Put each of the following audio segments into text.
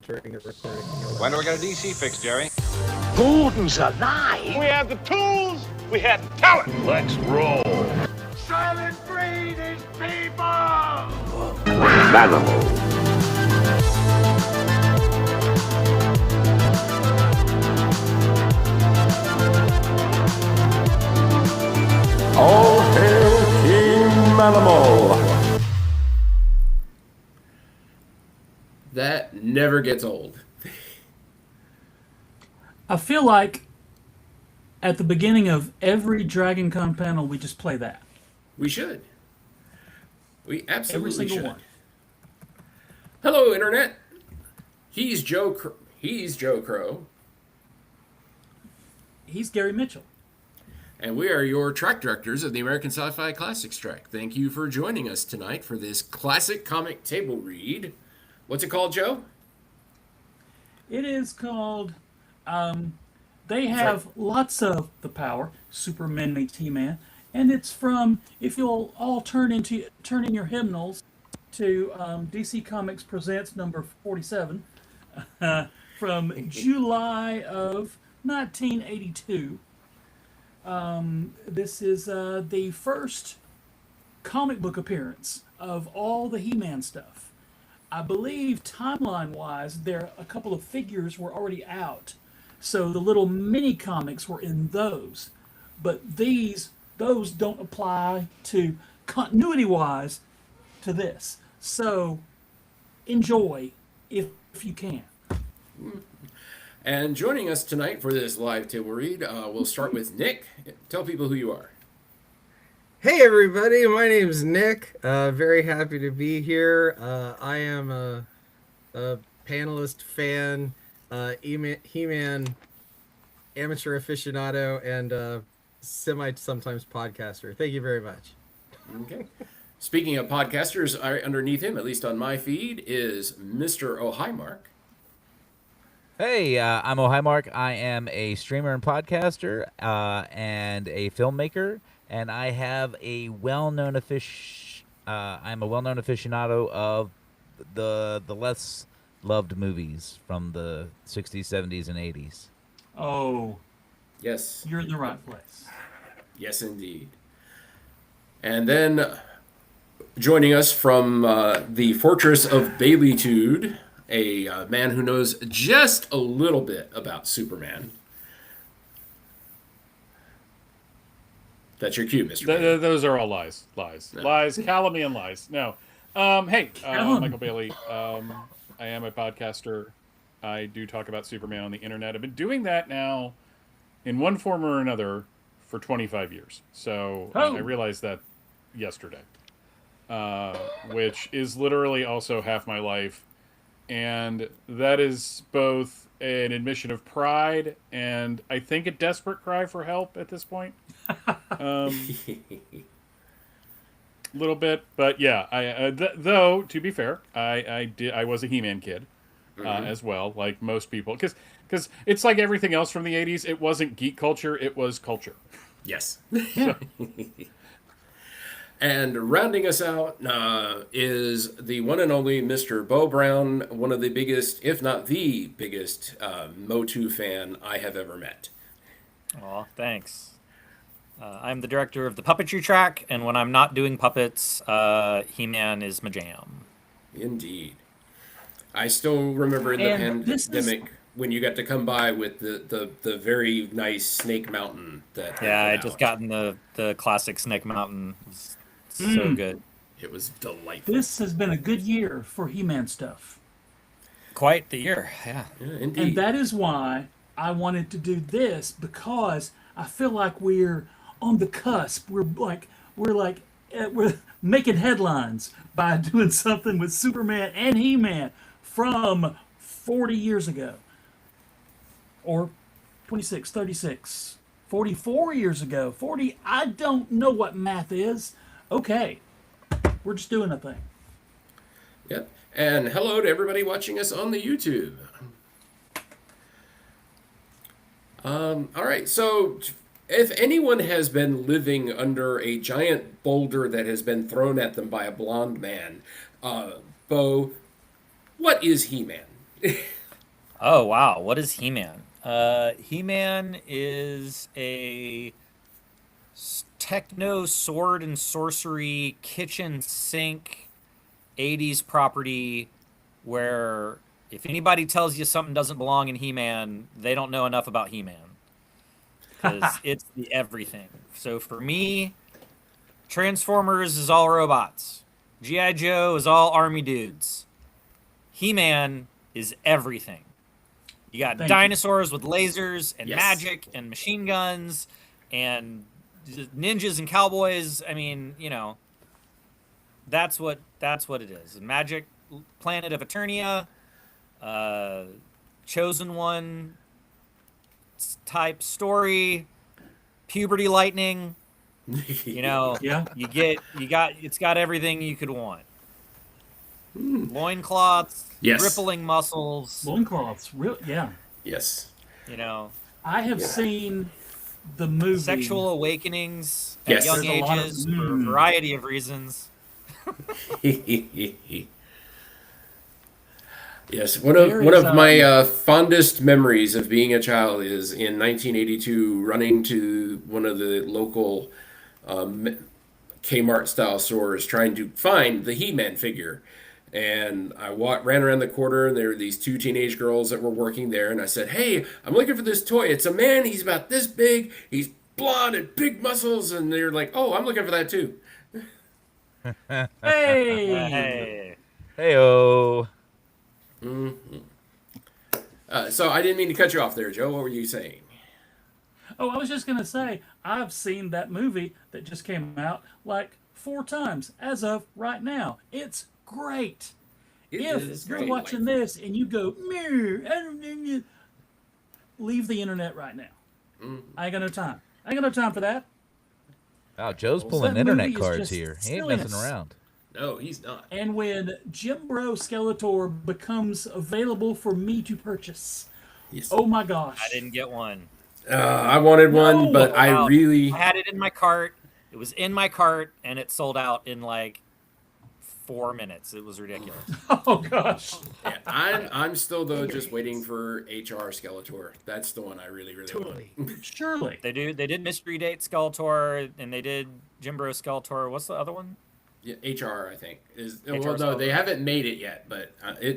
entering a recording. When do we get a DC fix, Jerry? Gordon's alive. We have the tools. We have the talent. Let's roll. Silent breed is people. Manimal. All hail King Manimal. That never gets old. I feel like at the beginning of every Dragon Con panel, we just play that. We should. We absolutely Every single should. one. Hello, Internet. He's Joe Crow. He's Gary Mitchell. And we are your track directors of the American Sci-Fi Classics Track. Thank you for joining us tonight for this classic comic table read. What's it called, Joe? It is called, they have lots of the power, Superman meets He-Man, and it's from, if you'll all turn in your hymnals to DC Comics Presents number 47, from July of 1982. This is the first comic book appearance of all the He-Man stuff. I believe timeline-wise, a couple of figures were already out, so the little mini comics were in those. But those don't apply to continuity-wise to this. So enjoy if you can. And joining us tonight for this live table read, we'll start with Nick. Tell people who you are. Hey everybody, my name's Nick. Very happy to be here. I am a panelist, fan, He-Man amateur aficionado, and sometimes podcaster. Thank you very much. Okay. Speaking of podcasters, underneath him, at least on my feed, is Mr. Oh Hi Mark. Hey, I'm Oh Hi Mark. I am a streamer and podcaster and a filmmaker. And I have a well-known I'm a well-known aficionado of the less loved movies from the 60s, 70s, and 80s. Oh, Yes. you're in the right place. Yes, indeed. And then joining us from the Fortress of Baileytude, a man who knows just a little bit about Superman. That's your cue, Mr. Those are all lies. No. Lies, calumny, and lies. No. Hey, Michael Bailey. I am a podcaster. I do talk about Superman on the internet. I've been doing that now in one form or another for 25 years. So I realized that yesterday, which is literally also half my life. And that is both an admission of pride and I think a desperate cry for help at this point. Little bit, but yeah. Though to be fair, I was a He-Man kid as well, like most people, because it's like everything else from the '80s. It wasn't geek culture; it was culture. Yes. And rounding us out is the one and only Mr. Bo Brown, one of the biggest, if not the biggest, Motu fan I have ever met. Aw, thanks. I'm the director of the puppetry track, and when I'm not doing puppets, He-Man is my jam. Indeed. I still remember in the pandemic when you got to come by with the very nice Snake Mountain. I just gotten the classic Snake Mountain. It's so good. It was delightful. This has been a good year for He-Man stuff. Quite the year, yeah. Indeed. And that is why I wanted to do this, because I feel like we're on the cusp. We're making headlines by doing something with Superman and He-Man from 40 years ago. Or 26, 36, 44 years ago. 40, I don't know what math is. Okay, we're just doing a thing. Yep. And hello to everybody watching us on the YouTube. All right, so if anyone has been living under a giant boulder that has been thrown at them by a blonde man, Bo, what is He-Man? Oh wow, what is He-Man? He-Man is a techno sword and sorcery kitchen sink 80s property where if anybody tells you something doesn't belong in He-Man, they don't know enough about He-Man because it's the everything. So for me, Transformers is all robots. G.I. Joe is all army dudes. He-Man is everything. You got Thank dinosaurs with lasers and Yes. magic and machine guns and ninjas and cowboys. I mean, that's what it is. Magic Planet of Eternia, Chosen One type story, puberty lightning. Yeah. It's got everything you could want. Loincloths, Yes. rippling muscles. Loincloths. Yeah. Yes. I have seen the movie. Sexual awakenings Yes. at young There's a lot of- ages for a variety of reasons. Yes, one There of is, my fondest memories of being a child is in 1982, running to one of the local Kmart style stores trying to find the He-Man figure. And I ran around the corner, and there were these two teenage girls that were working there. And I said, "Hey, I'm looking for this toy. It's a man. He's about this big. He's blonde and big muscles." And they're like, "Oh, I'm looking for that too." Hey. Heyo. So I didn't mean to cut you off there, Joe. What were you saying? Oh, I was just gonna say I've seen that movie that just came out like 4 times as of right now. It's great. If you're watching this and you go, "Meh, I don't know," leave the internet right now. I ain't got no time. I ain't got no time for that. Wow, Joe's That pulling movie internet is cards just here. He ain't messing silliness. around. No, he's not. And when Jimbro Skeletor becomes available for me to purchase, Yes. oh my gosh. I didn't get one. I wanted one, No! but I Wow. really. I had it in my cart. It was in my cart, and it sold out in like 4 minutes. It was ridiculous. Oh gosh. Yeah, I'm still though just waiting for HR Skeletor. That's the one I really Totally. want. Surely. They did Mystery Date Skeletor, and they did Jimbro Skeletor. What's the other one? Yeah, HR I think is. HR Well, no, they Skeletor. haven't made it yet, but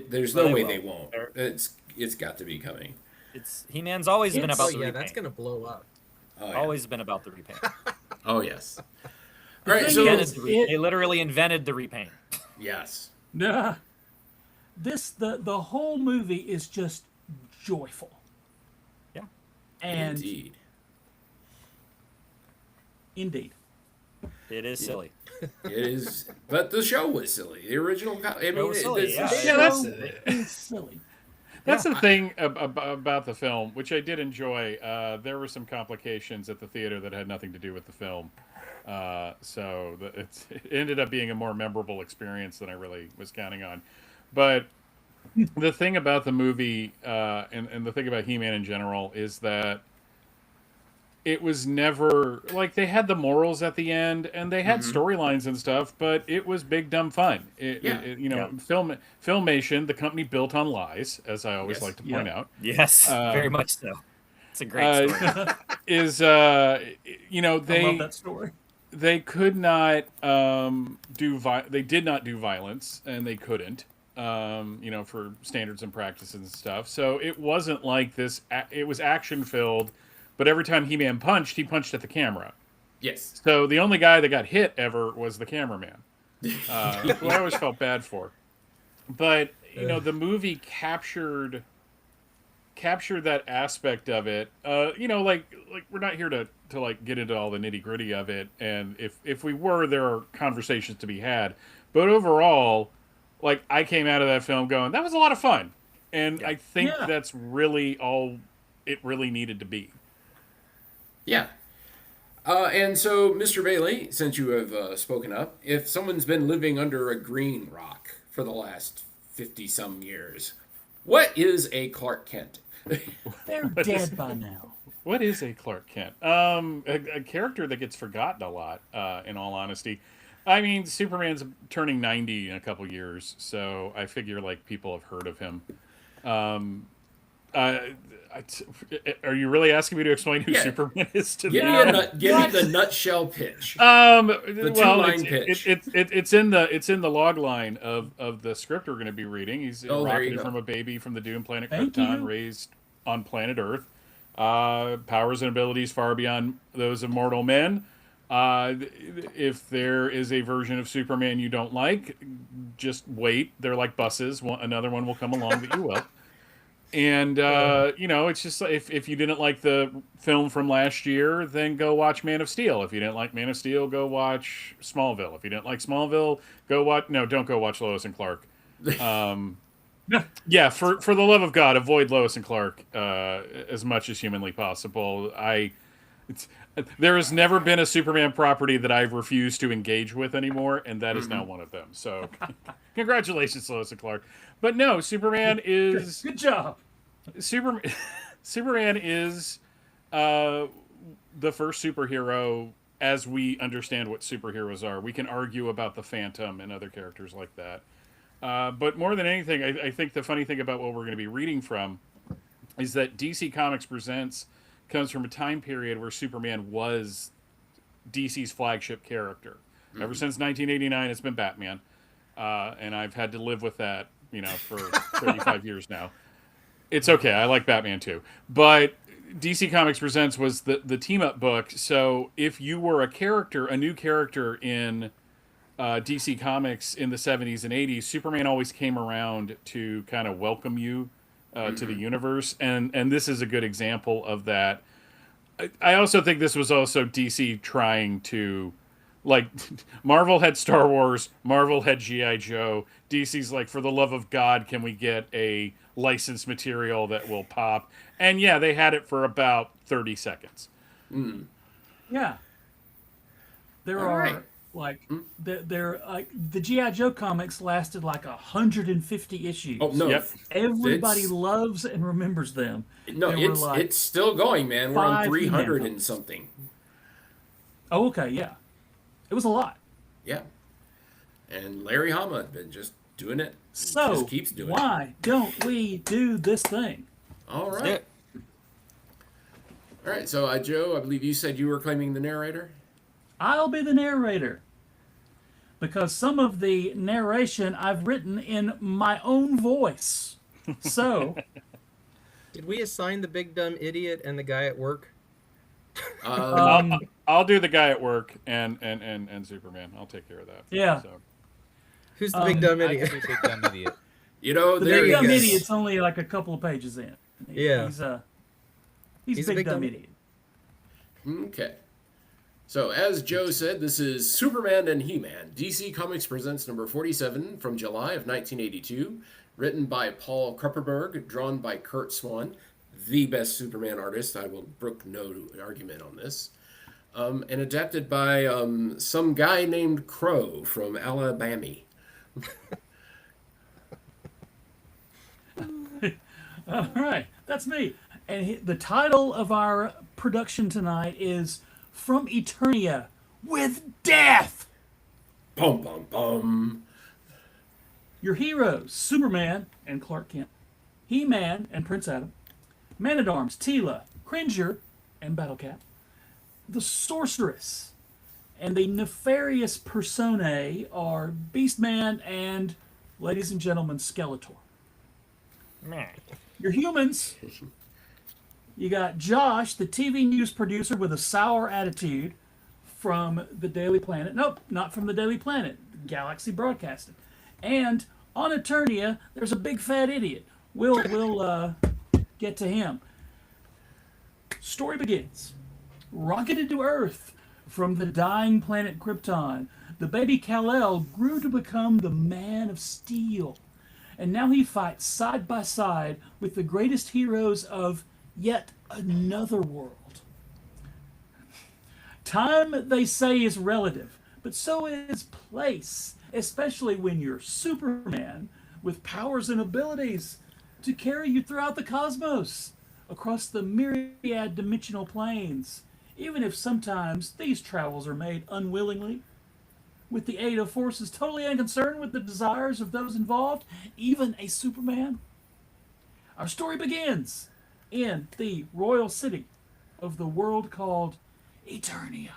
there's Well, no they way will. they won't. They're- It's got to be coming. He-Man's always been It's- Oh about the yeah, repaint. that's gonna blow up. Oh, yeah. Always been about the repaint. Oh yes. All right, thing so is- They literally invented the repaint. yes. Nah. The whole movie is just joyful. Yeah. And Indeed. indeed. It is silly. It is, but the show was silly. The original. I mean, was silly, yeah. Yeah, that's It's silly. That's the thing about the film, which I did enjoy. There were some complications at the theater that had nothing to do with the film, so it ended up being a more memorable experience than I really was counting on. But the thing about the movie, and the thing about He-Man in general, is that it was never like they had the morals at the end and they had storylines and stuff, but it was big dumb fun. Filmation, the company built on lies, as I always Yes. like to point out, Yes, very much so. It's a great story. is I love they that story. they could not they did not do violence, and they couldn't for standards and practices and stuff. So it wasn't like this. It was action filled, but every time He-Man punched, he punched at the camera. Yes. So the only guy that got hit ever was the cameraman, who I always felt bad for. But the movie captured that aspect of it. Like we're not here to like get into all the nitty gritty of it, and if we were, there are conversations to be had. But overall, like I came out of that film going, that was a lot of fun, and I think Yeah. that's really all it really needed to be. Yeah. And so, Mr. Bailey, since you have spoken up, if someone's been living under a green rock for the last 50-some years, what is a Clark Kent? They're dead by now. What is a Clark Kent? A character that gets forgotten a lot, in all honesty. I mean, Superman's turning 90 in a couple years, so I figure like people have heard of him. Are you really asking me to explain who Yeah. Superman is to Give them? give me the nutshell pitch. The two-line pitch. It's in the log line of the script we're going to be reading. He's Oh, there you rocketed go. from a baby from the doomed planet Thank Krypton, you. raised on planet Earth. Powers and abilities far beyond those of mortal men. If there is a version of Superman you don't like, just wait. They're like buses. Another one will come along that you will. And it's just if you didn't like the film from last year, then go watch Man of Steel. If you didn't like Man of Steel, go watch Smallville. If you didn't like Smallville, don't go watch Lois and Clark. Yeah, for the love of God, avoid Lois and Clark as much as humanly possible. There has never been a Superman property that I've refused to engage with anymore, and that is now one of them. So, congratulations, Lois and Clark. But no, Superman is Good job. Superman is the first superhero as we understand what superheroes are. We can argue about the Phantom and other characters like that. But more than anything, I think the funny thing about what we're going to be reading from is that DC Comics Presents comes from a time period where Superman was DC's flagship character. Ever since 1989, it's been Batman. And I've had to live with that, for 35 years now. It's okay. I like Batman too. But DC Comics Presents was the team-up book. So if you were a new character in DC Comics in the 70s and 80s, Superman always came around to kind of welcome you to the universe. And this is a good example of that. I also think this was also DC trying to, like, Marvel had Star Wars, Marvel had G.I. Joe. DC's like, for the love of God, can we get a licensed material that will pop? And yeah, they had it for about 30 seconds. Yeah. There All are right. the G.I. Joe comics lasted like 150 issues. Oh no! Yep. Everybody It's- loves and remembers them. No, There were, it's still going, man. We're on 5 300 He-Man and something. Oh, okay, yeah. It was a lot. Yeah. And Larry Hama had been just doing it. So Just keeps doing it. why don't we do this thing? All do right. it. All right. So, Joe, I believe you said you were claiming the narrator. I'll be the narrator. Because some of the narration I've written in my own voice. So, Did we assign the big dumb idiot and the guy at work? I'll do the guy at work and Superman. I'll take care of that. Yeah. So. Who's the big dumb I can idiot? be big dumb idiot. the There big he dumb is. idiot's only like a couple of pages in. Yeah. He's a big dumb idiot. Okay. So, as Joe said, this is Superman and He-Man. DC Comics Presents number 47 from July of 1982. Written by Paul Krupperberg, drawn by Kurt Swan, the best Superman artist. I will brook no argument on this. And adapted by some guy named Crow from Alabama. All right, that's me. And the title of our production tonight is From Eternia with Death. Bum, bum, bum. Your heroes, Superman and Clark Kent, He-Man and Prince Adam, Man-at-Arms, Teela, Cringer, and Battlecat, the Sorceress, and the nefarious personae are Beastman and, ladies and gentlemen, Skeletor. Meh. Your humans, you got Josh, the TV news producer with a sour attitude from the Daily Planet. Nope, not from the Daily Planet, Galaxy Broadcasting. And on Eternia, there's a big fat idiot. We'll get to him. Story begins. Rocketed to Earth from the dying planet Krypton, the baby Kal-El grew to become the Man of Steel. And now he fights side by side with the greatest heroes of yet another world. Time, they say, is relative, but so is place, especially when you're Superman with powers and abilities to carry you throughout the cosmos, across the myriad dimensional planes, even if sometimes these travels are made unwillingly, with the aid of forces totally unconcerned with the desires of those involved, even a Superman. Our story begins in the royal city of the world called Eternia.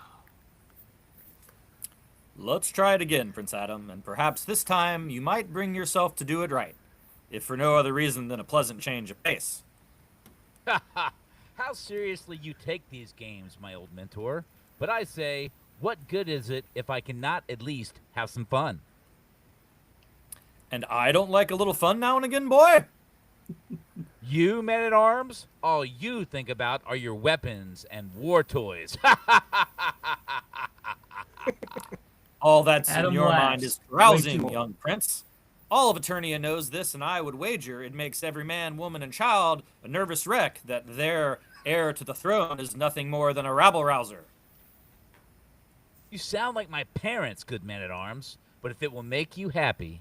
Let's try it again, Prince Adam, and perhaps this time you might bring yourself to do it right, if for no other reason than a pleasant change of pace. How seriously you take these games, my old mentor. But I say, what good is it if I cannot at least have some fun? And I don't like a little fun now and again, boy? You, man-at-arms, all you think about are your weapons and war toys. All that's Adam in your laughs. mind is Way rousing, too young prince. All of Eternia knows this, and I would wager it makes every man, woman, and child a nervous wreck that their heir to the throne is nothing more than a rabble-rouser. You sound like my parents, good man-at-arms, but if it will make you happy...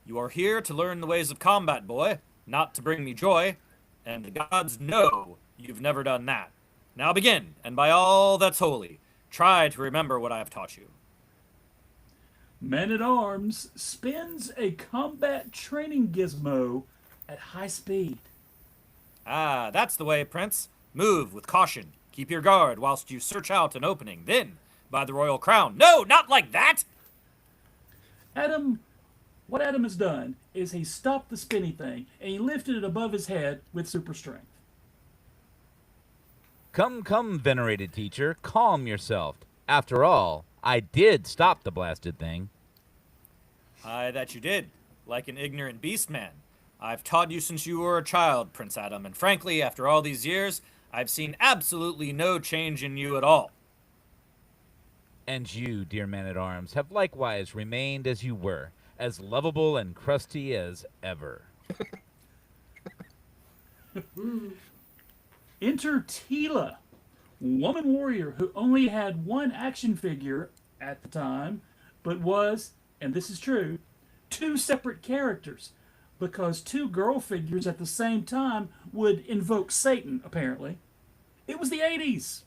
You are here to learn the ways of combat, boy, not to bring me joy, and the gods know you've never done that. Now begin, and by all that's holy, try to remember what I have taught you. Man-at-Arms spins a combat training gizmo at high speed. Ah, that's the way, Prince. Move with caution. Keep your guard whilst you search out an opening. Then, by the royal crown. No, not like that! What Adam has done is he stopped the spinny thing and he lifted it above his head with super strength. Come, come, venerated teacher, calm yourself. After all, I did stop the blasted thing. Aye, that you did. Like an ignorant beast man. I've taught you since you were a child, Prince Adam, and frankly, after all these years, I've seen absolutely no change in you at all. And you, dear man-at-arms, have likewise remained as you were, as lovable and crusty as ever. Enter Tila, woman warrior who only had one action figure at the time, but was, and this is true, two separate characters, because two girl figures at the same time would invoke Satan, apparently. It was the 80s.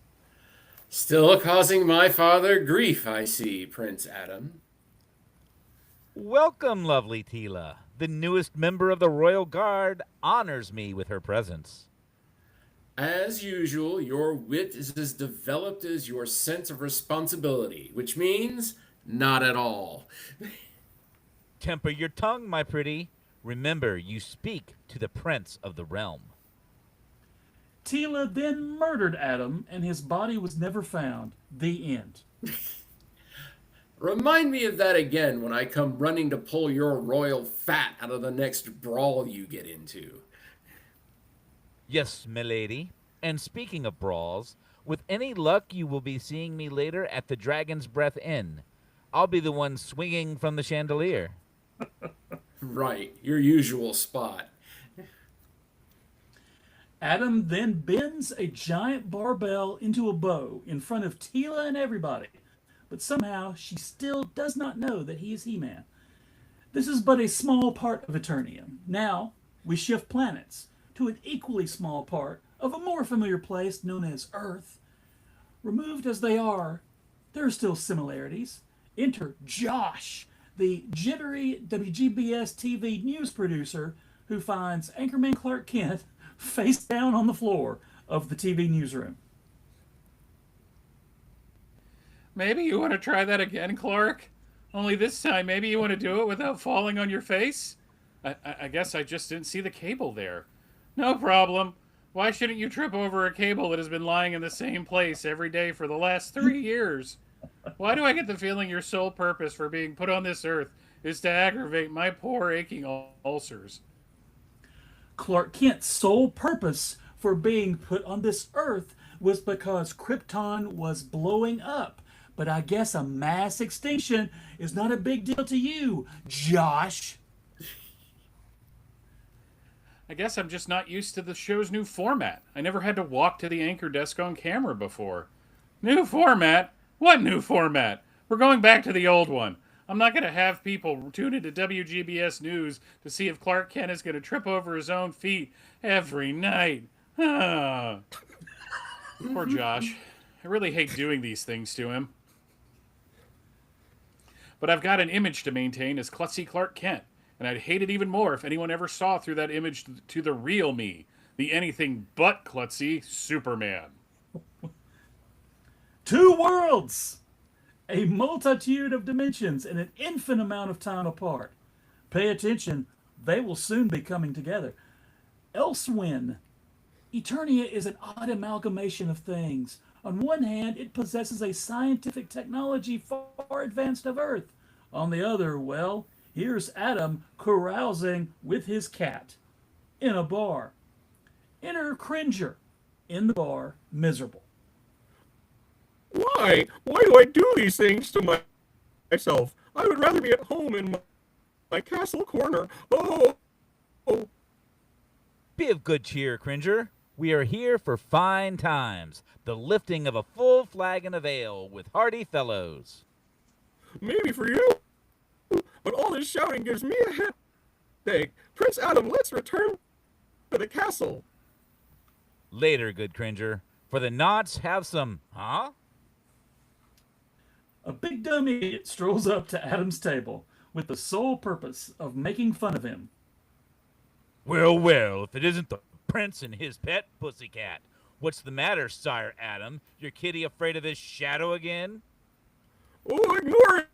Still causing my father grief, I see, Prince Adam. Welcome, lovely Tila. The newest member of the Royal Guard honors me with her presence. As usual, your wit is as developed as your sense of responsibility, which means not at all. Temper your tongue, my pretty. Remember, you speak to the Prince of the Realm. Tila then murdered Adam, and his body was never found. The end. Remind me of that again when I come running to pull your royal fat out of the next brawl you get into. Yes, milady. And speaking of brawls, with any luck you will be seeing me later at the Dragon's Breath Inn. I'll be the one swinging from the chandelier. Right, your usual spot. Adam then bends a giant barbell into a bow in front of Tila and everybody, but somehow she still does not know that he is He-Man. This is but a small part of Eternia. Now, we shift planets to an equally small part of a more familiar place known as Earth. Removed as they are, there are still similarities. Enter Josh, the jittery WGBS TV news producer who finds Anchorman Clark Kent face down on the floor of the TV newsroom. Maybe you want to try that again, Clark? Only this time, maybe you want to do it without falling on your face? I guess I just didn't see the cable there. No problem. Why shouldn't you trip over a cable that has been lying in the same place every day for the last 3 years? Why do I get the feeling your sole purpose for being put on this earth is to aggravate my poor aching ulcers? Clark Kent's sole purpose for being put on this earth was because Krypton was blowing up. But I guess a mass extinction is not a big deal to you, Josh. I guess I'm just not used to the show's new format. I never had to walk to the anchor desk on camera before. New format? What new format? We're going back to the old one. I'm not going to have people tune into WGBS News to see if Clark Kent is going to trip over his own feet every night. Poor Josh. I really hate doing these things to him. But I've got an image to maintain as klutzy Clark Kent. And I'd hate it even more if anyone ever saw through that image to the real me, the anything but klutzy Superman. Two worlds! A multitude of dimensions and an infinite amount of time apart. Pay attention, they will soon be coming together. Elsewhen, Eternia is an odd amalgamation of things. On one hand, it possesses a scientific technology far advanced of Earth. On the other, well, here's Adam carousing with his cat in a bar. Enter Cringer in the bar, miserable. Why? Why do I do these things to myself? I would rather be at home in my castle corner. Oh! Be of good cheer, Cringer. We are here for fine times, the lifting of a full flagon of ale with hearty fellows. Maybe for you, but all this shouting gives me a headache. Prince Adam, let's return to the castle. Later, good Cringer. For the nonce, have some, huh? A big dumb idiot strolls up to Adam's table with the sole purpose of making fun of him. Well, well, if it isn't the prince and his pet pussycat. What's the matter, Sire Adam? Your kitty afraid of his shadow again? Oh, ignore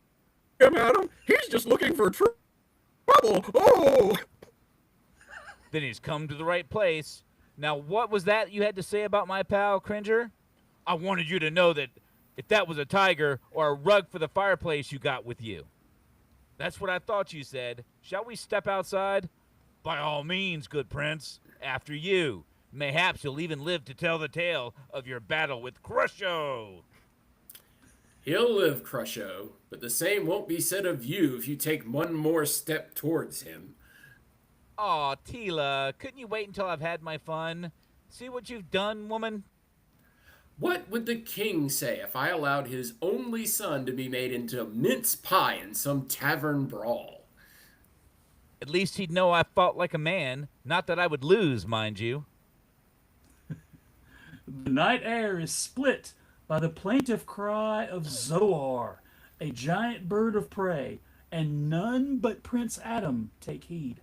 him, Adam. He's just looking for trouble. Oh! Then he's come to the right place. Now, what was that you had to say about my pal, Cringer? I wanted you to know that if that was a tiger or a rug for the fireplace you got with you. That's what I thought you said. Shall we step outside? By all means, good prince. After you. Mayhaps you'll even live to tell the tale of your battle with Crusho. He'll live, Crusho, but the same won't be said of you if you take one more step towards him. Aw, Tila, couldn't you wait until I've had my fun? See what you've done, woman? What would the king say if I allowed his only son to be made into mince pie in some tavern brawl? At least he'd know I fought like a man. Not that I would lose, mind you. The night air is split by the plaintive cry of Zoar, a giant bird of prey, and none but Prince Adam take heed.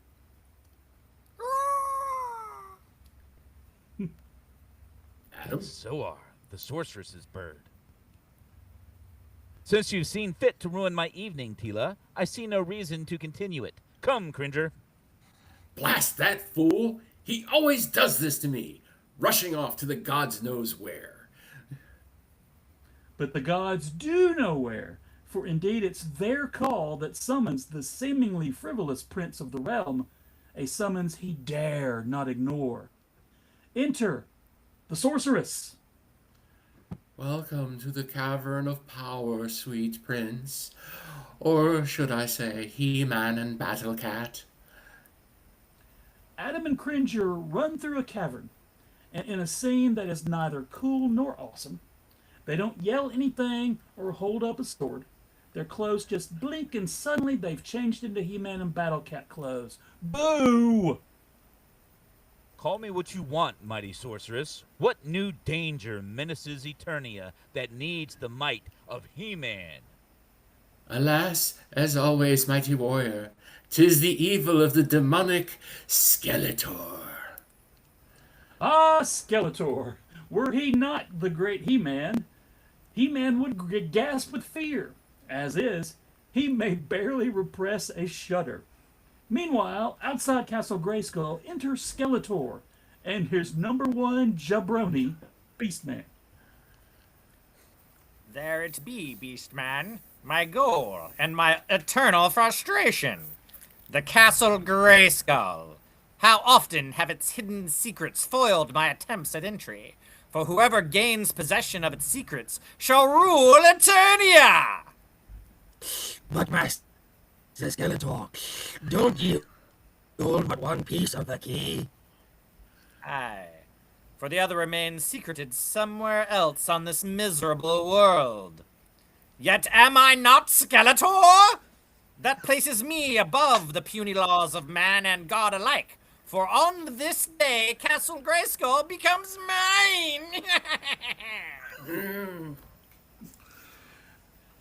Adam? Zoar, the sorceress's bird. Since you've seen fit to ruin my evening, Tila, I see no reason to continue it. Come, Cringer. Blast that fool! He always does this to me, rushing off to the gods knows where. But the gods do know where, for indeed it's their call that summons the seemingly frivolous prince of the realm, a summons he dare not ignore. Enter the sorceress. Welcome to the cavern of power, sweet prince. Or should I say, He-Man and Battle-Cat? Adam and Cringer run through a cavern, and in a scene that is neither cool nor awesome. They don't yell anything or hold up a sword. Their clothes just blink, and suddenly they've changed into He-Man and Battle-Cat clothes. Boo! Call me what you want, mighty sorceress. What new danger menaces Eternia that needs the might of He-Man? Alas, as always, mighty warrior, 'tis the evil of the demonic Skeletor. Ah, Skeletor! Were he not the great He-Man, He-Man would gasp with fear. As is, he may barely repress a shudder. Meanwhile, outside Castle Grayskull enters Skeletor and his number one jabroni, Beastman. There it be, Beastman, my goal and my eternal frustration. The Castle Grayskull. How often have its hidden secrets foiled my attempts at entry? For whoever gains possession of its secrets shall rule Eternia! But Master Skeletor, don't you hold but one piece of the key? Aye, for the other remains secreted somewhere else on this miserable world. Yet am I not Skeletor? That places me above the puny laws of man and god alike, for on this day Castle Grayskull becomes mine!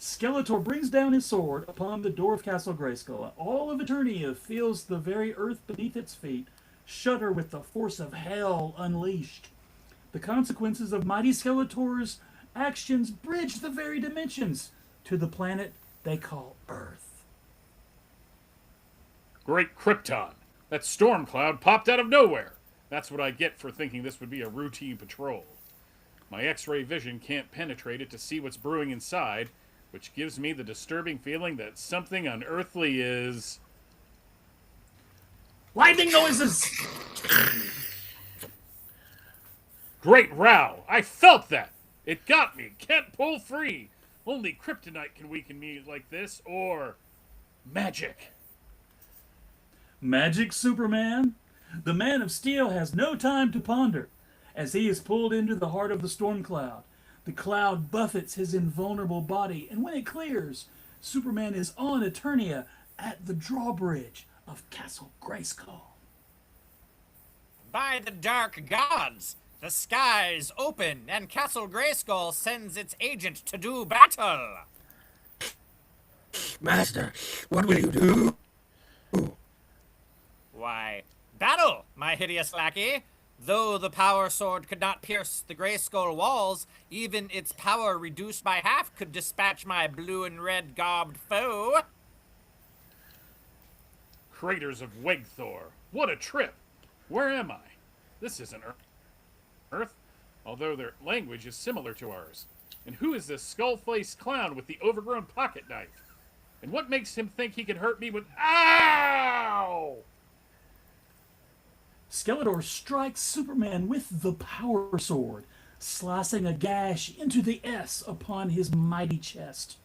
Skeletor brings down his sword upon the door of Castle Grayskull. All of Eternia feels the very earth beneath its feet shudder with the force of hell unleashed. The consequences of mighty Skeletor's actions bridge the very dimensions to the planet they call Earth. Great Krypton. That storm cloud popped out of nowhere. That's what I get for thinking this would be a routine patrol. My X-ray vision can't penetrate it to see what's brewing inside, which gives me the disturbing feeling that something unearthly is... Lightning noises! Great row! I felt that! It got me! Can't pull free! Only kryptonite can weaken me like this, or... magic! Magic Superman? The Man of Steel has no time to ponder. As he is pulled into the heart of the storm cloud, the cloud buffets his invulnerable body, and when it clears, Superman is on Eternia at the drawbridge of Castle Grayskull. By the dark gods, the skies open and Castle Grayskull sends its agent to do battle. Master, what will you do? Why, battle, my hideous lackey. Though the power sword could not pierce the Grayskull walls, even its power reduced by half could dispatch my blue and red garbed foe. Craters of Wegthor. What a trip! Where am I? This isn't Earth, although their language is similar to ours. And who is this skull-faced clown with the overgrown pocket knife? And what makes him think he can hurt me with... Ow! Skeletor strikes Superman with the power sword, slicing a gash into the S upon his mighty chest.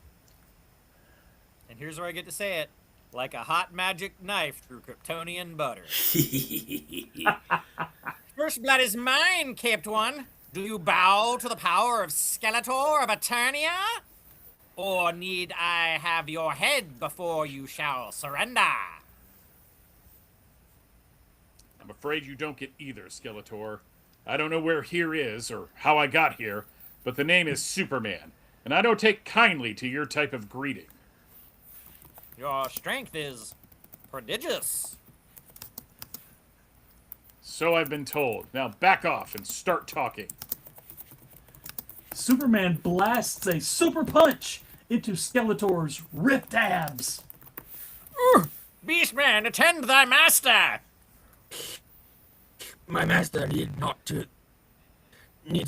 And here's where I get to say it. Like a hot magic knife through Kryptonian butter. First blood is mine, Caped One. Do you bow to the power of Skeletor of Eternia? Or need I have your head before you shall surrender? I'm afraid you don't get either, Skeletor. I don't know where here is, or how I got here, but the name is Superman, and I don't take kindly to your type of greeting. Your strength is prodigious. So I've been told. Now back off and start talking. Superman blasts a super punch into Skeletor's ripped abs. Beastman, attend thy master! My master need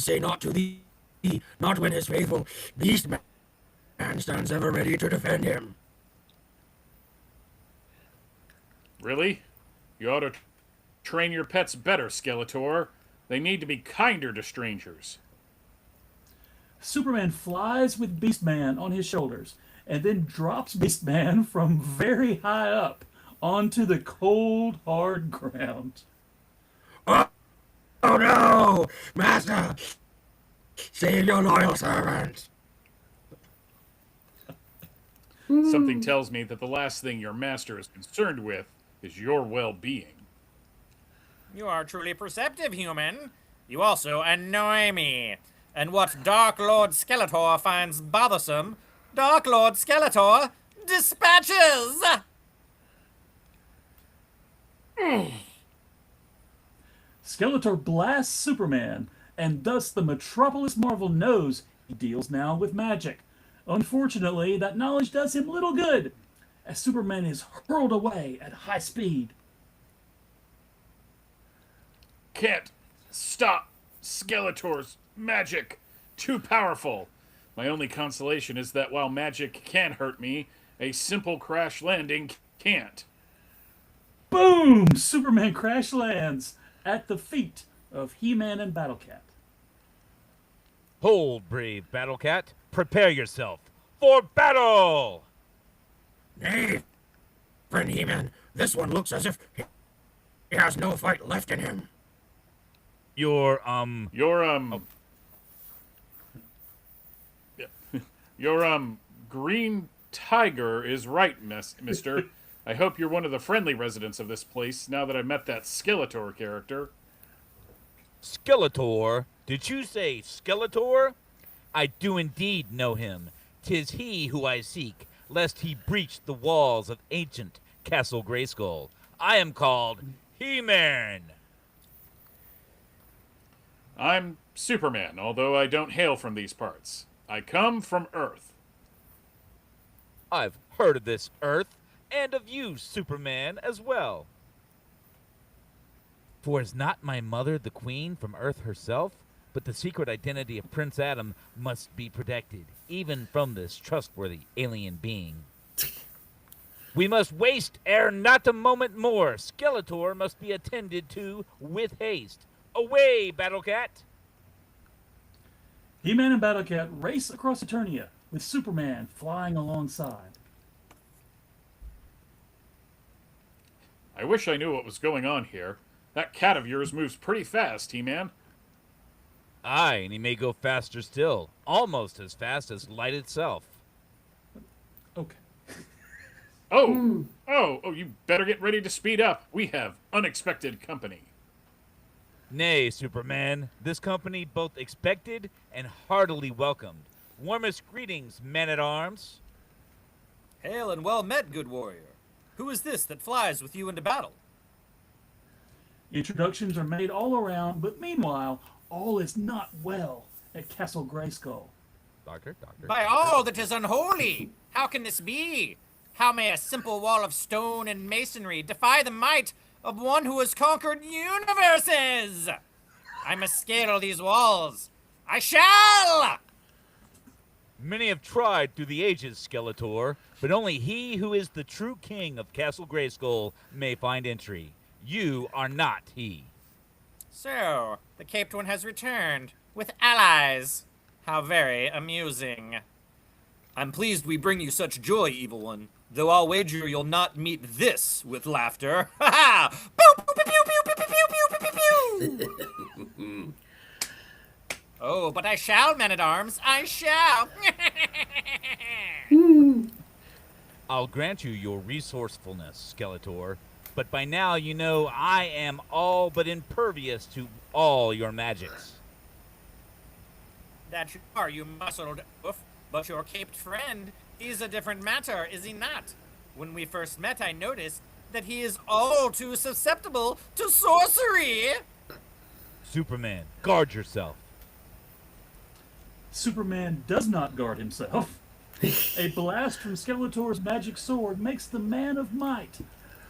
say not to thee, not when his faithful Beastman stands ever ready to defend him. Really? You ought to train your pets better, Skeletor. They need to be kinder to strangers. Superman flies with Beastman on his shoulders and then drops Beastman from very high up onto the cold, hard ground. Oh no! Master! Save your loyal servant! Something tells me that the last thing your master is concerned with is your well-being. You are truly perceptive, human. You also annoy me. And what Dark Lord Skeletor finds bothersome, Dark Lord Skeletor dispatches! Skeletor blasts Superman, and thus the Metropolis Marvel knows he deals now with magic. Unfortunately, that knowledge does him little good, as Superman is hurled away at high speed. Can't stop Skeletor's magic. Too powerful. My only consolation is that while magic can hurt me, a simple crash landing can't. Boom! Superman crash lands at the feet of He-Man and Battlecat. Hold, brave Battlecat. Prepare yourself for battle! Nay, friend He-Man, this one looks as if he has no fight left in him. Your green tiger is right, mister. I hope you're one of the friendly residents of this place now that I met that Skeletor character. Skeletor? Did you say Skeletor? I do indeed know him. 'Tis he who I seek, lest he breach the walls of ancient Castle Grayskull. I am called He-Man. I'm Superman, although I don't hail from these parts. I come from Earth. I've heard of this Earth, and of you, Superman, as well. For is not my mother the queen from Earth herself? But the secret identity of Prince Adam must be protected, even from this trustworthy alien being. We must waste ere not a moment more. Skeletor must be attended to with haste. Away, Battlecat! He-Man and Battlecat race across Eternia, with Superman flying alongside. I wish I knew what was going on here. That cat of yours moves pretty fast, He-Man. Aye, and he may go faster still, almost as fast as light itself. Okay. Oh, you better get ready to speed up. We have unexpected company. Nay, Superman, this company both expected and heartily welcomed. Warmest greetings, men-at-arms. Hail and well met, good warrior. Who is this that flies with you into battle? Introductions are made all around, but meanwhile, all is not well at Castle Grayskull. Doctor. By all that is unholy! How can this be? How may a simple wall of stone and masonry defy the might of one who has conquered universes? I must scale these walls. I shall! Many have tried through the ages, Skeletor, but only he who is the true king of Castle Grayskull may find entry. You are not he. So, the Caped One has returned, with allies. How very amusing. I'm pleased we bring you such joy, Evil One, though I'll wager you'll not meet this with laughter. Ha ha! Pew, pew, pew, pew, pew, pew, pew, pew, pew, pew. Oh, but I shall, Men-at-Arms, I shall. I'll grant you your resourcefulness, Skeletor, but by now you know I am all but impervious to all your magics. That you are, you muscled oof. But your caped friend, he's a different matter, is he not? When we first met, I noticed that he is all too susceptible to sorcery. Superman, guard yourself. Superman does not guard himself. A blast from Skeletor's magic sword makes the Man of Might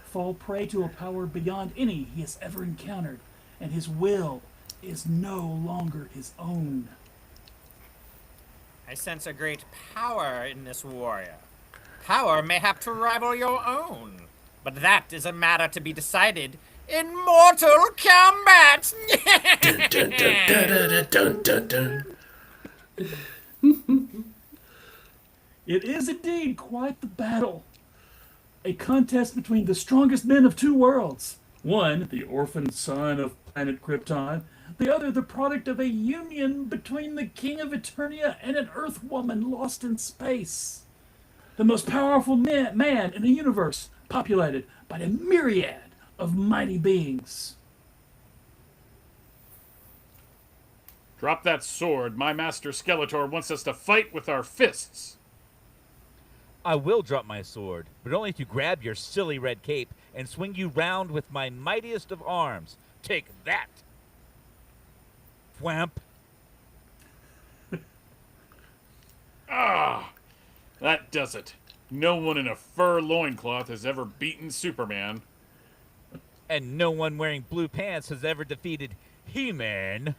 fall prey to a power beyond any he has ever encountered, and his will is no longer his own. I sense a great power in this warrior. Power mayhap to rival your own, but that is a matter to be decided in Mortal Kombat! Dun, dun, dun, dun, dun, dun. It is indeed quite the battle. A contest between the strongest men of two worlds. One, the orphan son of planet Krypton. The other, the product of a union between the King of Eternia and an Earth woman lost in space. The most powerful man in a universe populated by a myriad of mighty beings. Drop that sword. My master Skeletor wants us to fight with our fists. I will drop my sword, but only to grab your silly red cape and swing you round with my mightiest of arms. Take that! Whamp. Ah! That does it. No one in a fur loincloth has ever beaten Superman. And no one wearing blue pants has ever defeated He-Man.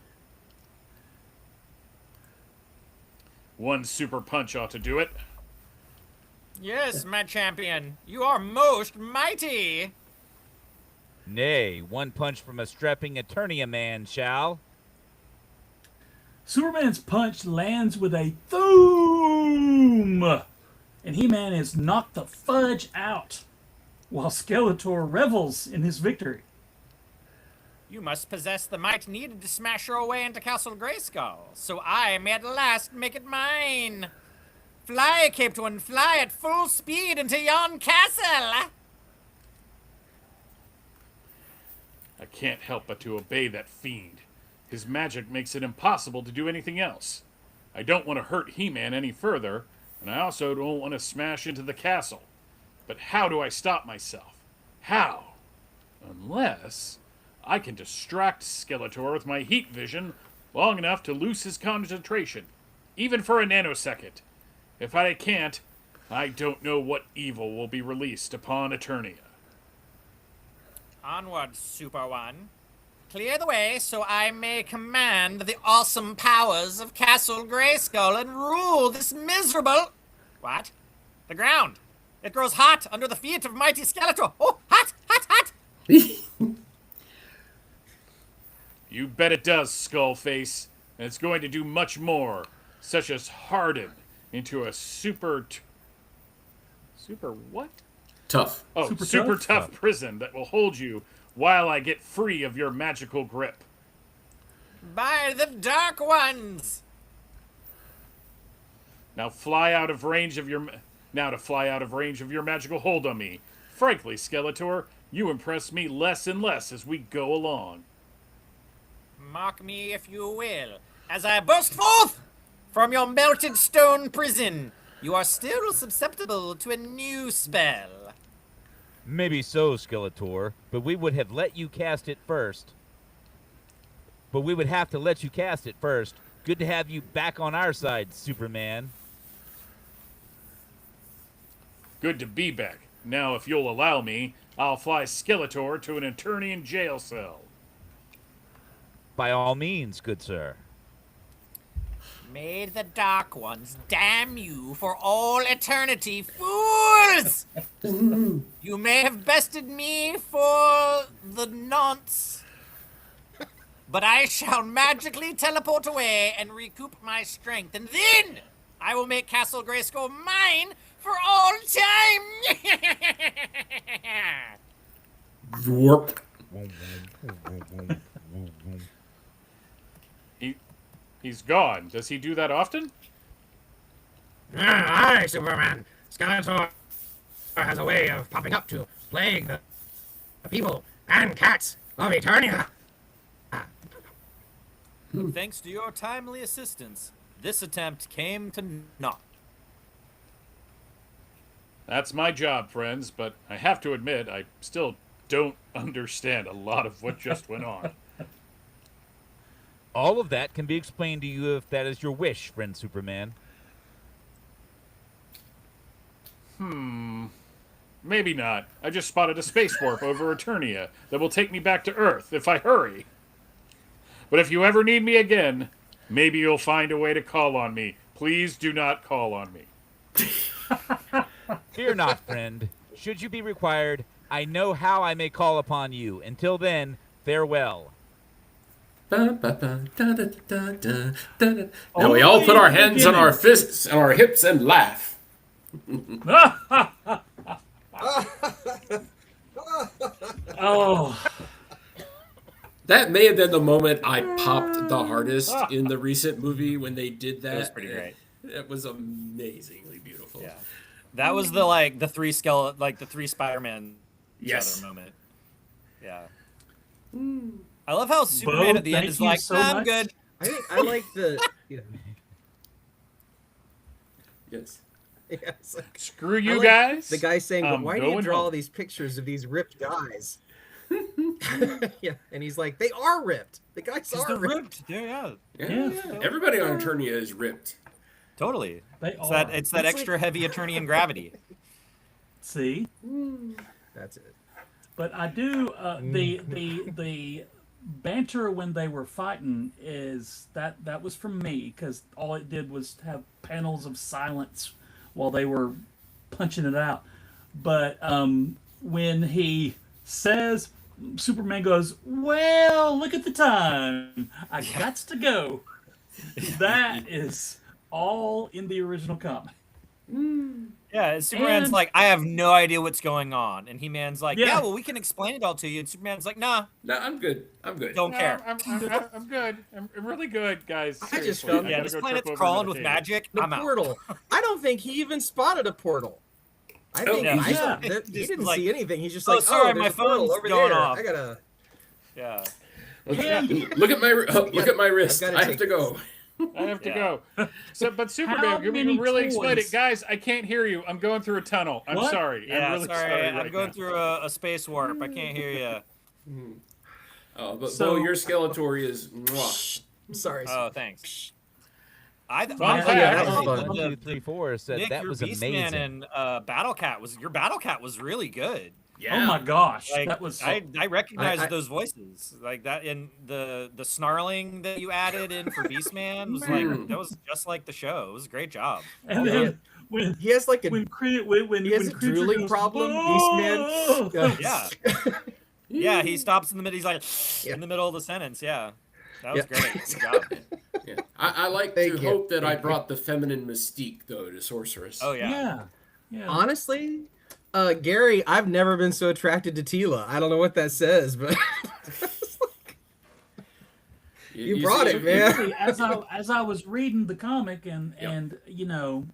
One super punch ought to do it. Yes, my champion, you are most mighty. Nay, one punch from a strapping Eternia man shall. Superman's punch lands with a thoom, and He-Man is knocked the fudge out, while Skeletor revels in his victory. You must possess the might needed to smash your way into Castle Grayskull, so I may at last make it mine. Fly, Caped One, fly at full speed into yon castle! I can't help but to obey that fiend. His magic makes it impossible to do anything else. I don't want to hurt He-Man any further, And I also don't want to smash into the castle. But how do I stop myself? How? Unless I can distract Skeletor with my heat vision long enough to lose his concentration, even for a nanosecond. If I can't, I don't know what evil will be released upon Eternia. Onward, Super One. Clear the way so I may command the awesome powers of Castle Grayskull and rule this miserable... What? The ground. It grows hot under the feet of mighty Skeletor. Oh, hot, hot, hot! You bet it does, Skullface. And it's going to do much more, such as harden into a super what? Tough. Oh, super tough prison that will hold you while I get free of your magical grip. By the Dark Ones! Now fly out of range of your magical hold on me. Frankly, Skeletor, you impress me less and less as we go along. Mock me if you will, as I burst forth from your melted stone prison. You are still susceptible to a new spell. Maybe so, Skeletor, but we would have let you cast it first. But we would have to let you cast it first. Good to have you back on our side, Superman. Good to be back. Now, if you'll allow me, I'll fly Skeletor to an Eternian jail cell. By all means, good sir. May the Dark Ones damn you for all eternity, fools! You may have bested me for the nonce, but I shall magically teleport away and recoup my strength, and then I will make Castle Grayskull mine for all time! Warp. He's gone. Does he do that often? Aye, Superman. Skeletor has a way of popping up to plague the people and cats of Eternia. Thanks to your timely assistance, this attempt came to naught. That's my job, friends, but I have to admit, I still don't understand a lot of what just went on. All of that can be explained to you if that is your wish, friend Superman. Maybe not. I just spotted a space warp over Eternia that will take me back to Earth if I hurry. But if you ever need me again, maybe you'll find a way to call on me. Please do not call on me. Fear not, friend. Should you be required, I know how I may call upon you. Until then, farewell. Now we all put our hands on our fists and our hips and laugh. Oh, That may have been the moment I popped the hardest in the recent movie when they did that. It was pretty great. It was amazingly beautiful. Yeah. That was the three Spider-Man Yes. moment. Yeah. I love how Superman at the end thank is you like, so "Nah, I'm much." good." I think I like the. Yeah. Yes. Yes. Screw I you like guys. The guy saying, "But I'm why do you going draw all home." these pictures of these ripped guys?" Yeah, and he's like, "They are ripped. The guys are ripped." Yeah. Yeah. Everybody on Eternia is ripped. Totally. They It's are. that It's extra like- heavy Eternian gravity. See, That's it. but I do the banter when they were fighting is that was from me because all it did was have panels of silence while they were punching it out. But when he says, Superman goes, "Well, look at the time. I got to go." That is all in the original comic. Yeah, Superman's And- like, "I have no idea what's going on," and He-Man's like, Yeah. "Yeah, well, we can explain it all to you." And Superman's like, "Nah, No, I'm good. I'm good. don't care." I'm good. I'm really good, guys. I just Seriously, found- I Yeah, gotta this go planet's trip over crawling another with table. magic. The I'm out. portal. I don't think he even spotted a portal. I think yeah. he Yeah. he didn't like, see anything. He's just "Oh, like, sorry, "Oh, my there's a portal phone's over going there. off." I gotta." Yeah. Look at my wrist. I've I gotta have take to go. I have to Yeah. go. So, but Superman, can we many really explain toys? it, guys? I can't hear you. I'm going through a tunnel. I'm What? sorry. Yeah, I'm really sorry. I'm right going now. through a space warp. I can't hear you. But So- Bo, your Skeletor is mwah. Sorry. Oh, thanks. I Fun yeah, fact. that was fun. 1, 2, 3, 4 said Nick, that your was Beastman amazing. and Battle Cat was really good. Oh my gosh, Like, that was I recognized I- those voices like that, and the snarling that you added in for Beastman was like that was just like the show. It was a great job. and then when He has like a when he has a Creature drooling goes, problem, "Oh!" Beastman. Yeah. Yeah, he stops in the middle. He's like Yeah. in the middle of the sentence. Yeah, that was Yeah. great. Good job. Yeah. I like Thank to you. hope that I Thank you. brought the feminine mystique though to Sorceress. Oh yeah. Yeah, yeah. Honestly, Gary, I've never been so attracted to Tila. I don't know what that says, but you brought see, it, man. Really, as I was reading the comic and you know,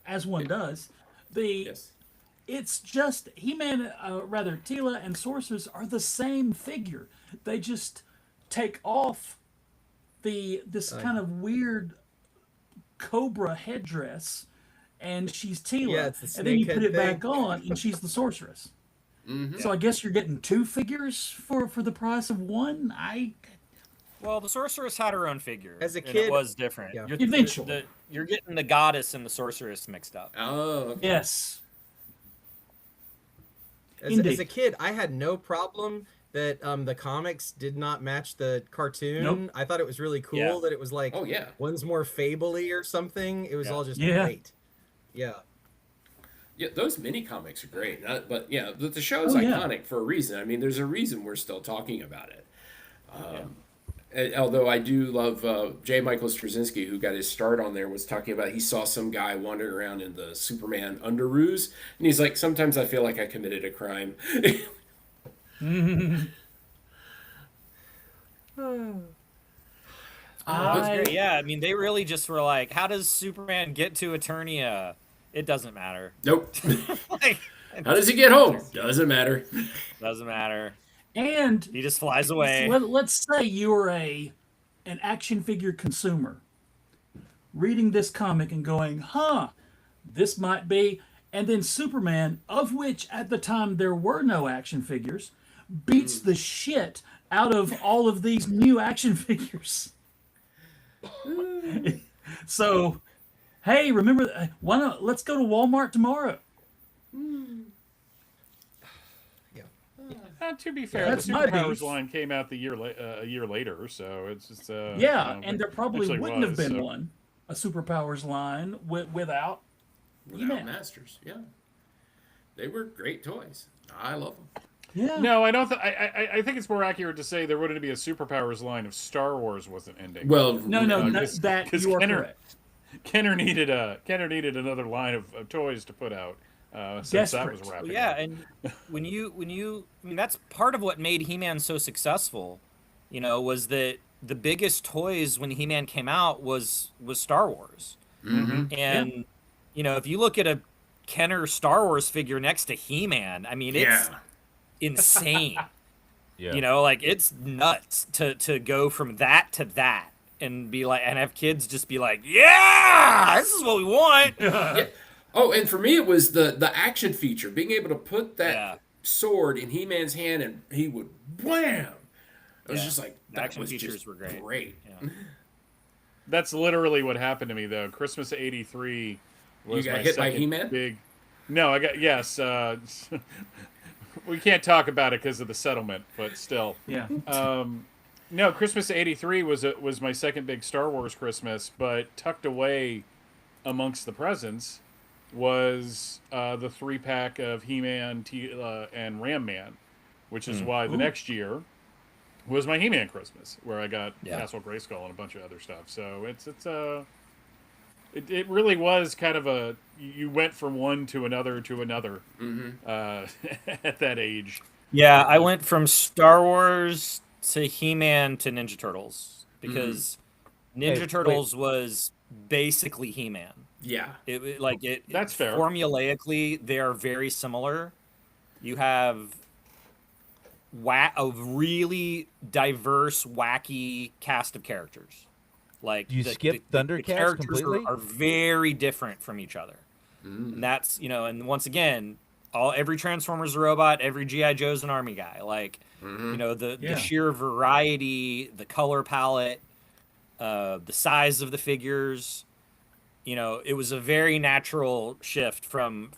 as one does, Yes. it's just He-Man, rather Tila and Sorceress are the same figure. They just take off this kind of weird cobra headdress, and she's Tila, Yeah, it's the and then you snake put head it back thing. on, and she's the Sorceress. So I guess you're getting two figures for the price of one. Well, the sorceress had her own figure. As a and kid- it was different. Yeah. Eventually. You're getting the goddess and the sorceress mixed up. Oh, okay. Yes. As Indeed. a kid, I had no problem that the comics did not match the cartoon. Nope. I thought it was really cool Yeah. that it was like Oh, yeah. one's more fable-y or something. It was Yeah. all just Yeah. great. Yeah. Yeah, those mini comics are great. But yeah, the show is Oh, yeah. iconic for a reason. I mean, there's a reason we're still talking about it. Although I do love J. Michael Straczynski, who got his start on there, was talking about he saw some guy wandering around in the Superman underoos, and he's like, sometimes I feel like I committed a crime. That's great. Yeah, I mean, they really just were like, how does Superman get to Eternia? It doesn't matter. Nope. Like, How does he get home? Doesn't matter. doesn't matter. And He just flies away. let's say you're an action figure consumer reading this comic and going, this might be, and then Superman, of which at the time there were no action figures, beats the shit out of all of these new action figures. So, hey, remember, why not? Let's go to Walmart tomorrow. To be fair, That's the my Superpowers beef. line came out a year later, so it's just Yeah, you know, and there probably actually wouldn't have was, been so- one, a Superpowers line without Without He-Man. Masters, yeah. They were great toys. I love them. Yeah. No, I don't. I think it's more accurate to say there wouldn't be a Superpowers line if Star Wars wasn't ending. Well, No, that 'cause you are Kenner- correct. Kenner needed another line of toys to put out since that was Desperate. wrapping Yeah, up. and when you, I mean, that's part of what made He-Man so successful. You know, was that the biggest toys when He-Man came out was Star Wars. And you know, if you look at a Kenner Star Wars figure next to He-Man, I mean, it's insane. Yeah. You know, like it's nuts to go from that to that and be like, and have kids just be like, yeah, this is what we want. Oh, and for me, it was the action feature, being able to put that Yeah. sword in He-Man's hand and he would wham. It was Yeah. just like The that action was features just were great. great. That's literally what happened to me though. Christmas '83 was You got my hit by second He-Man? big. No, I got yes. We can't talk about it because of the settlement, but still. Yeah. No, Christmas '83 was my second big Star Wars Christmas, but tucked away amongst the presents was the 3-pack of He-Man, Tila, and Ram Man, which is why the next year was my He-Man Christmas, where I got Castle Grayskull and a bunch of other stuff. So it really was kind of you went from one to another at that age. Yeah, I went from Star Wars to He-Man to Ninja Turtles because Ninja Hey, Turtles was basically He-Man. Yeah. That's fair. Formulaically, they are very similar. You have a really diverse, wacky cast of characters. Like You skip Thundercats characters completely? are very different from each other. And that's, and once again, every Transformers a robot, every G.I. Joe's an army guy. Like, the sheer variety, the color palette, the size of the figures, it was a very natural shift from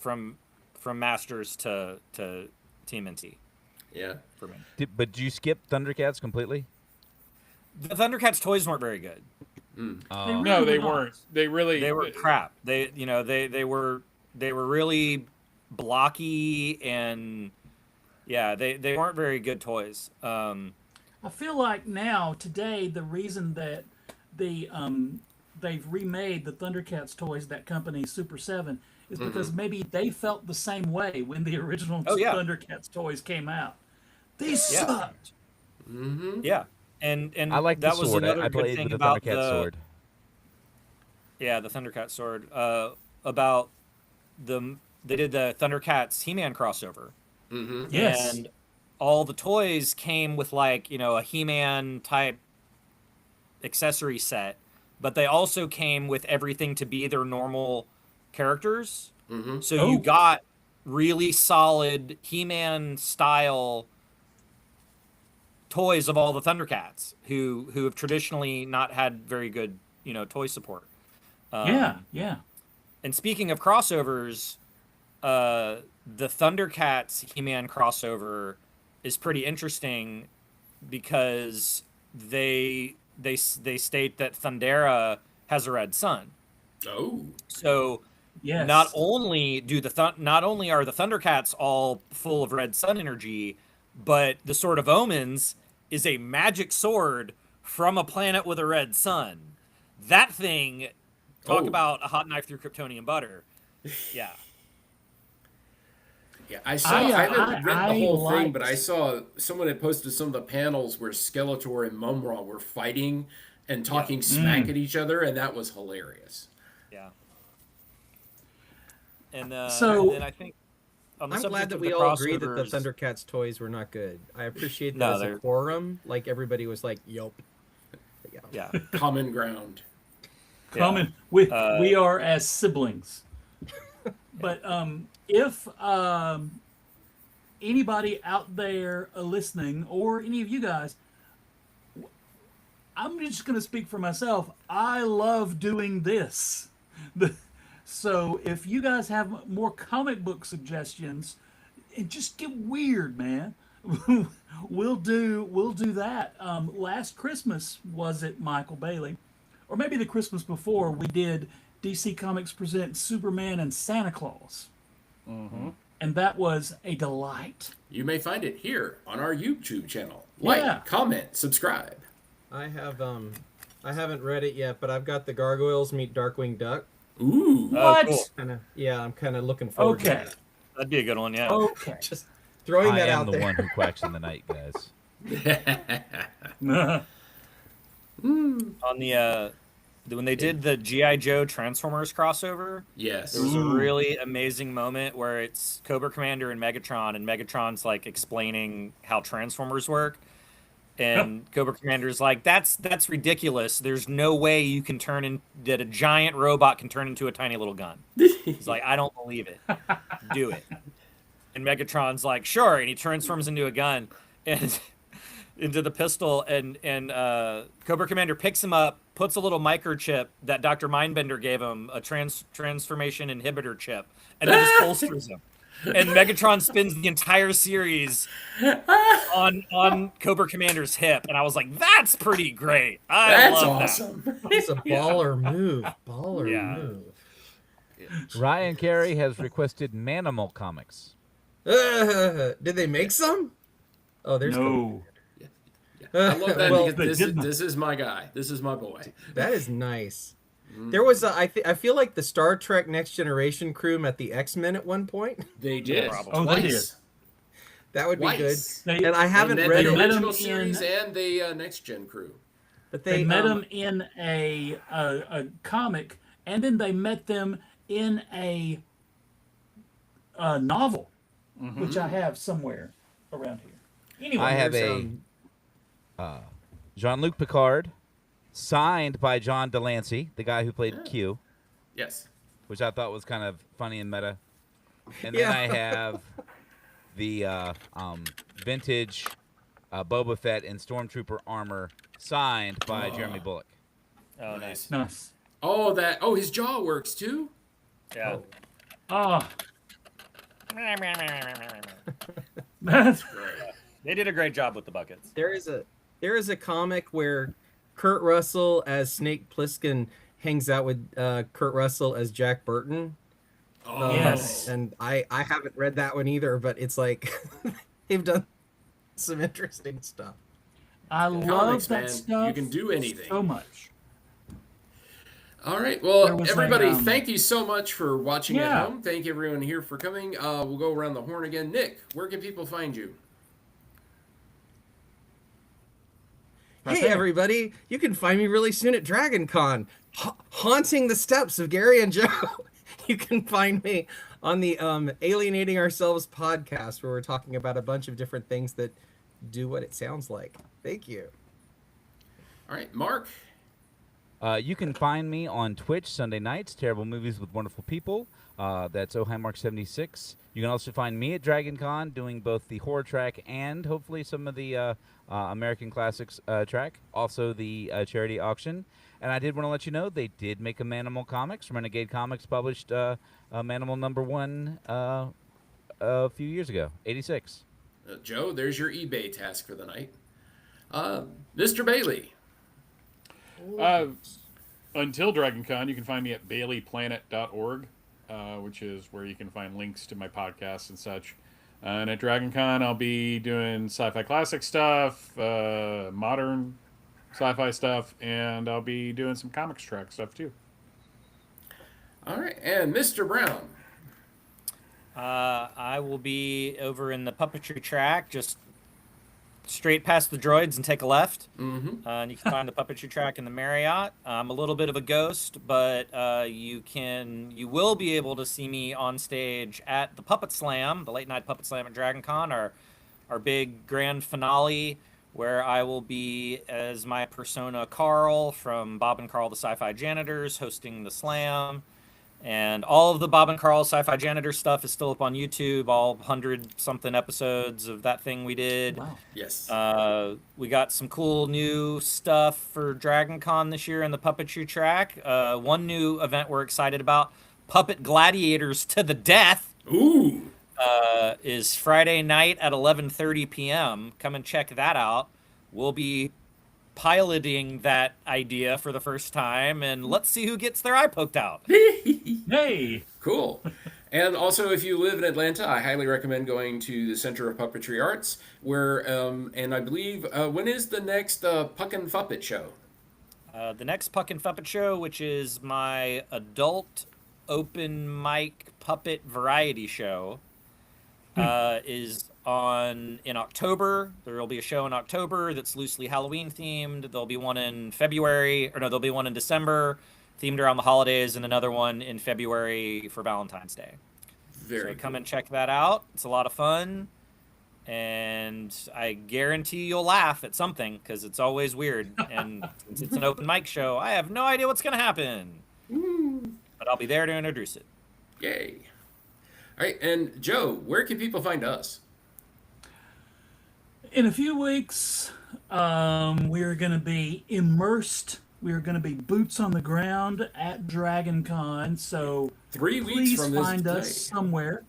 Masters to TMNT. Yeah. For me. But did you skip Thundercats completely? The Thundercats toys weren't very good. Oh. No, they weren't. They were crap. They were really blocky, and they weren't very good toys. I feel like now today the reason that they've remade the Thundercats toys, that company Super 7, is because maybe they felt the same way when the original Thundercats toys came out. These sucked. Yeah. And I like that the was sword. another I good played thing with the about Thundercat sword. Yeah, the Thundercat sword. About they did the Thundercats He-Man crossover. Yes. And all the toys came with like, a He-Man type accessory set, but they also came with everything to be their normal characters. So you got really solid He-Man style toys of all the Thundercats who have traditionally not had very good, toy support. Yeah. And speaking of crossovers, the Thundercats He-Man crossover is pretty interesting because they state that Thundera has a red sun. Oh. So yes. Not only are the Thundercats all full of red sun energy, but the Sword of Omens is a magic sword from a planet with a red sun. That thing, talk about a hot knife through Kryptonian butter. Yeah. Yeah, I haven't read the whole thing, but I saw someone had posted some of the panels where Skeletor and Mumra were fighting and talking smack at each other, and that was hilarious. Yeah. And so then I think on the I'm subject glad that of we the all agree that the crossovers- Thundercats toys were not good. I appreciate that as a quorum. Like, everybody was like, yup. Yeah. Common ground. Common. We are as siblings. But if anybody out there listening, or any of you guys, I'm just going to speak for myself. I love doing this. So if you guys have more comic book suggestions, and just get weird, man. we'll do that. Last Christmas, was it, Michael Bailey? Or maybe the Christmas before, we did DC Comics Present Superman and Santa Claus. And that was a delight. You may find it here on our YouTube channel. Like, comment, subscribe. I haven't read it yet, but I've got the Gargoyles Meet Darkwing Duck. Ooh. What? Cool. I'm kind of looking forward to that. That'd be a good one, yeah. Okay. Just throwing that I am out the there. one who quacks in the night, guys. On the when they did the G.I. Joe Transformers crossover, yes, there was a really amazing moment where it's Cobra Commander and Megatron's like explaining how Transformers work, and Cobra Commander's like, that's ridiculous. There's no way you can that a giant robot can turn into a tiny little gun. He's like, I don't believe it. Do it. And Megatron's like, sure, and he transforms into a gun and into the pistol, and Cobra Commander picks him up, puts a little microchip that Dr. Mindbender gave him, a transformation inhibitor chip, and then just bolsters him. And Megatron spins the entire series on Cobra Commander's hip, and I was like, that's pretty great. That's love awesome. It's a baller move. Move. Ryan Carey has requested Manimal comics. Did they make some? Oh, there's no. I love that Well, because this is my guy. This is my boy. That is nice. There was I feel like the Star Trek Next Generation crew met the X-Men at one point. They did. Oh, they did. That would be good. They- And I haven't They met read the it. original series and the Next Gen crew. But They met them in a comic, and then they met them in a novel, which I have somewhere around here. Anyway, I have there's, Jean-Luc Picard, signed by John Delancey, the guy who played Q, Yes. which I thought was kind of funny and meta. And then Yeah. I have the vintage Boba Fett and Stormtrooper armor signed by Jeremy Bulloch. Oh, nice. Nice. Oh, his jaw works too. Yeah. Oh, that's They did a great job with the buckets. There is a comic where Kurt Russell as Snake Plissken hangs out with Kurt Russell as Jack Burton. Oh, Yes. And I haven't read that one either, but it's like they've done some interesting stuff. I love Comics, that man. stuff. You can do anything. so much. All right. There Well, was everybody, a, thank you so much for watching at Yeah. home. Thank everyone here for coming. We'll go around the horn again. Nick, where can people find you? Hey everybody, you can find me really soon at Dragon Con, haunting the steps of Gary and Joe. You can find me on the Alienating Ourselves podcast, where we're talking about a bunch of different things that do what it sounds like. Thank you. All right, Mark. You can find me on Twitch Sunday nights, Terrible Movies with Wonderful People. That's OhighMark76. You can also find me at Dragon Con doing both the horror track and hopefully some of the American Classics track. Also the charity auction. And I did want to let you know they did make a Manimal Comics. Renegade Comics published Manimal #1 a few years ago, 86. Joe, there's your eBay task for the night. Mr. Bailey. Until DragonCon, you can find me at baileyplanet.org, which is where you can find links to my podcasts and such. And at DragonCon, I'll be doing sci-fi classic stuff, modern sci-fi stuff, and I'll be doing some comics track stuff too. All right, and Mr. Brown. I will be over in the puppetry track, just straight past the droids and take a left. Mm-hmm. And you can find the puppetry track in the Marriott. I'm a little bit of a ghost, but you will be able to see me on stage at the Puppet Slam, the late night Puppet Slam at DragonCon, our big grand finale, where I will be as my persona Carl from Bob and Carl the Sci-Fi Janitors hosting the slam. And all of the Bob and Carl Sci-Fi Janitor stuff is still up on YouTube, all 100-something episodes of that thing we did. Wow. Yes. We got some cool new stuff for DragonCon this year in the puppetry track. One new event we're excited about, Puppet Gladiators to the Death. Ooh. Is Friday night at 11:30 p.m. Come and check that out. We'll be piloting that idea for the first time, and let's see who gets their eye poked out. Hey. Cool. And also, if you live in Atlanta, I highly recommend going to the Center of Puppetry Arts, where, and I believe, when is the next Puck and Fuppet show? The next Puck and Fuppet show, which is my adult open mic puppet variety show, is in October. There will be a show in October that's loosely Halloween themed. There'll be one in there'll be one in December themed around the holidays, and another one in February for Valentine's Day. Very So come and check that out. It's a lot of fun, and I guarantee you'll laugh at something, because it's always weird. And since it's an open mic show, I have no idea what's going to happen. But I'll be there to introduce it. Yay. All right, and Joe, where can people find us? In a few weeks, we're going to be immersed. We're going to be boots on the ground at DragonCon. So 3 weeks please from this find day. us somewhere.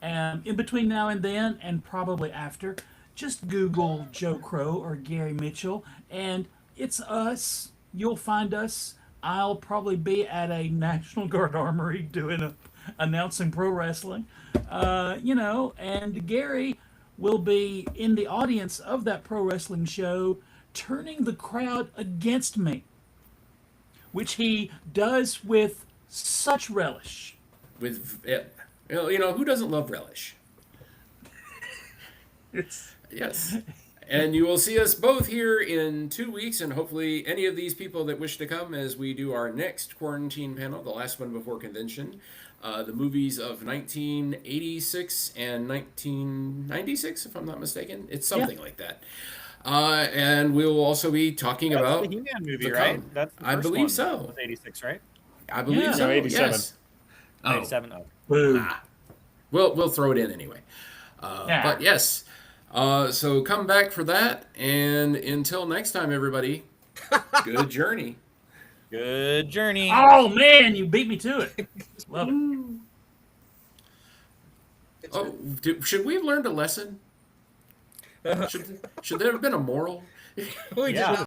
And in between now and then, and probably after, just Google Joe Crow or Gary Mitchell, and it's us. You'll find us. I'll probably be at a National Guard armory announcing pro wrestling, and Gary will be in the audience of that pro wrestling show, turning the crowd against me, which he does with such relish. Who doesn't love relish? Yes. And you will see us both here in 2 weeks, and hopefully any of these people that wish to come as we do our next quarantine panel, the last one before convention, the movies of 1986 and 1996, if I'm not mistaken. It's something like that. And we will also be talking That's about the He-Man movie, the right? com- That's the I first believe one. so. It was 86, right? I believe Yeah. so. No, 87. Yes. Oh. 87. Oh. Boo. We'll throw it in anyway. Yeah. But yes. So come back for that. And until next time, everybody, good journey. Good journey. Oh man, you beat me to it. Love it. Oh, should we have learned a lesson? Should there have been a moral? We Yeah. just